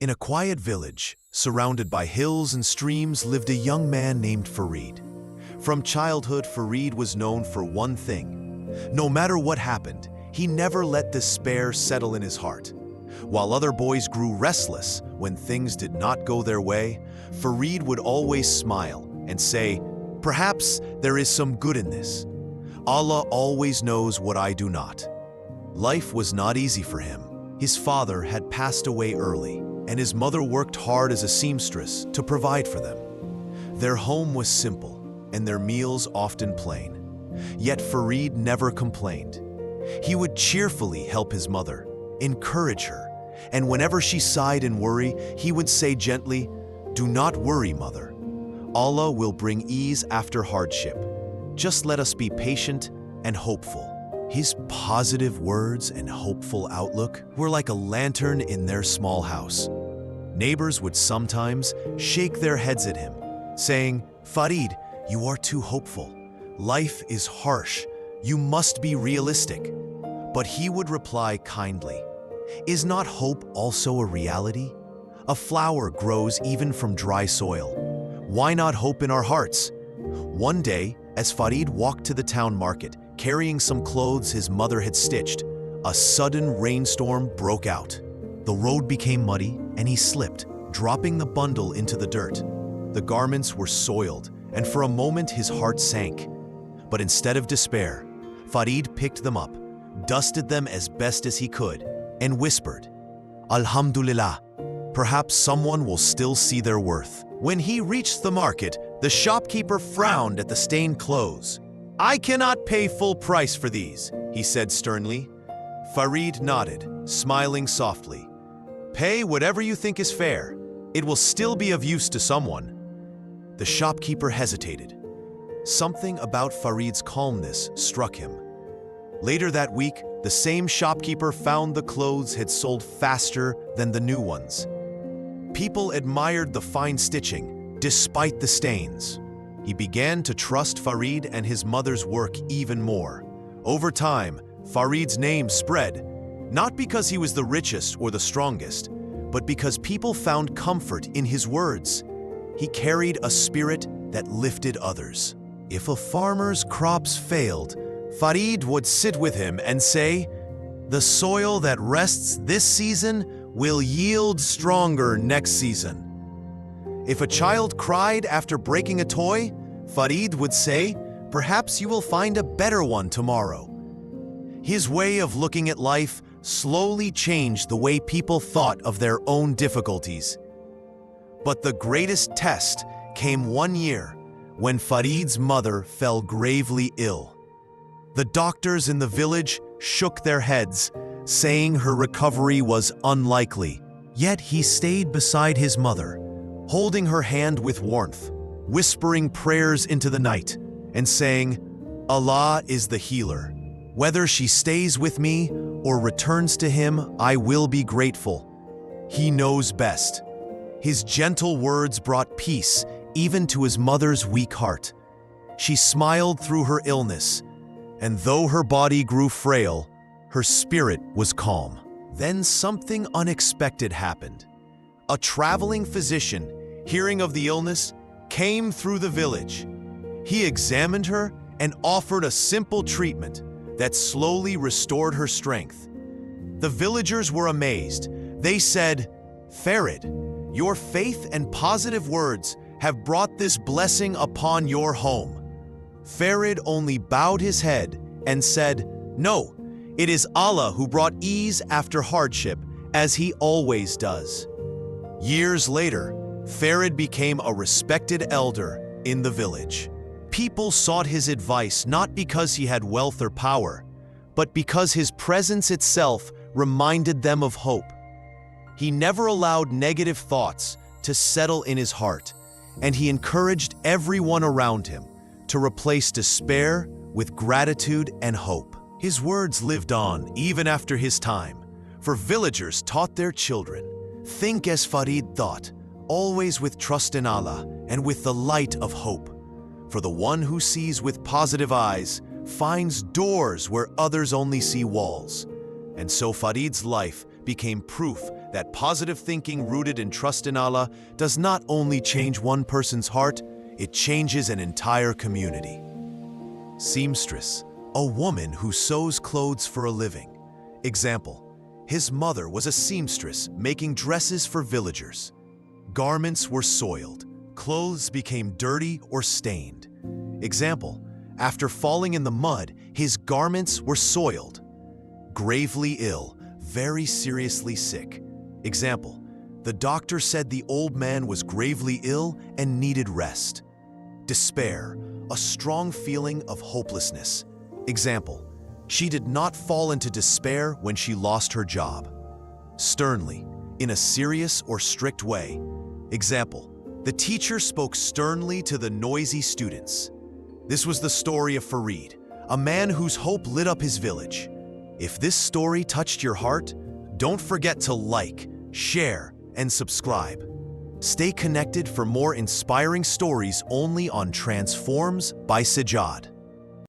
In a quiet village, surrounded by hills and streams, lived a young man named Farid. From childhood, Farid was known for one thing. No matter what happened, he never let despair settle in his heart. While other boys grew restless when things did not go their way, Farid would always smile and say, "Perhaps there is some good in this. Allah always knows what I do not." Life was not easy for him. His father had passed away early, and his mother worked hard as a seamstress to provide for them. Their home was simple, and their meals often plain. Yet Farid never complained. He would cheerfully help his mother, encourage her, and whenever she sighed in worry, he would say gently, "Do not worry, mother. Allah will bring ease after hardship. Just let us be patient and hopeful." His positive words and hopeful outlook were like a lantern in their small house. Neighbors would sometimes shake their heads at him, saying, "Farid, you are too hopeful. Life is harsh. You must be realistic." But he would reply kindly, "Is not hope also a reality? A flower grows even from dry soil. Why not hope in our hearts?" One day, as Farid walked to the town market, carrying some clothes his mother had stitched, a sudden rainstorm broke out. The road became muddy, and he slipped, dropping the bundle into the dirt. The garments were soiled, and for a moment his heart sank. But instead of despair, Farid picked them up, dusted them as best as he could, and whispered, "Alhamdulillah, perhaps someone will still see their worth." When he reached the market, the shopkeeper frowned at the stained clothes. "I cannot pay full price for these," he said sternly. Farid nodded, smiling softly. "Pay whatever you think is fair. It will still be of use to someone." The shopkeeper hesitated. Something about Farid's calmness struck him. Later that week, the same shopkeeper found the clothes had sold faster than the new ones. People admired the fine stitching, despite the stains. He began to trust Farid and his mother's work even more. Over time, Farid's name spread, not because he was the richest or the strongest, but because people found comfort in his words. He carried a spirit that lifted others. If a farmer's crops failed, Farid would sit with him and say, "The soil that rests this season will yield stronger next season." If a child cried after breaking a toy, Farid would say, "Perhaps you will find a better one tomorrow." His way of looking at life slowly changed the way people thought of their own difficulties. But the greatest test came one year when Farid's mother fell gravely ill. The doctors in the village shook their heads, saying her recovery was unlikely. Yet he stayed beside his mother, holding her hand with warmth, whispering prayers into the night, and saying, "Allah is the healer. Whether she stays with me or returns to him, I will be grateful. He knows best." His gentle words brought peace even to his mother's weak heart. She smiled through her illness, and though her body grew frail, her spirit was calm. Then something unexpected happened. A traveling physician, hearing of the illness, came through the village. He examined her and offered a simple treatment that slowly restored her strength. The villagers were amazed. They said, "Farid, your faith and positive words have brought this blessing upon your home." Farid only bowed his head and said, "No, it is Allah who brought ease after hardship, as he always does." Years later, Farid became a respected elder in the village. People sought his advice not because he had wealth or power, but because his presence itself reminded them of hope. He never allowed negative thoughts to settle in his heart, and he encouraged everyone around him to replace despair with gratitude and hope. His words lived on even after his time, for villagers taught their children, "Think as Farid thought, always with trust in Allah and with the light of hope. For the one who sees with positive eyes finds doors where others only see walls." And so Farid's life became proof that positive thinking rooted in trust in Allah does not only change one person's heart, it changes an entire community. Seamstress, a woman who sews clothes for a living. Example, his mother was a seamstress making dresses for villagers. Garments were soiled, clothes became dirty or stained. Example, after falling in the mud, his garments were soiled. Gravely ill, very seriously sick. Example, the doctor said the old man was gravely ill and needed rest. Despair, a strong feeling of hopelessness. Example, she did not fall into despair when she lost her job. Sternly, in a serious or strict way. Example, the teacher spoke sternly to the noisy students. This was the story of Farid, a man whose hope lit up his village. If this story touched your heart, don't forget to like, share, and subscribe. Stay connected for more inspiring stories only on Transforms by Sajjad.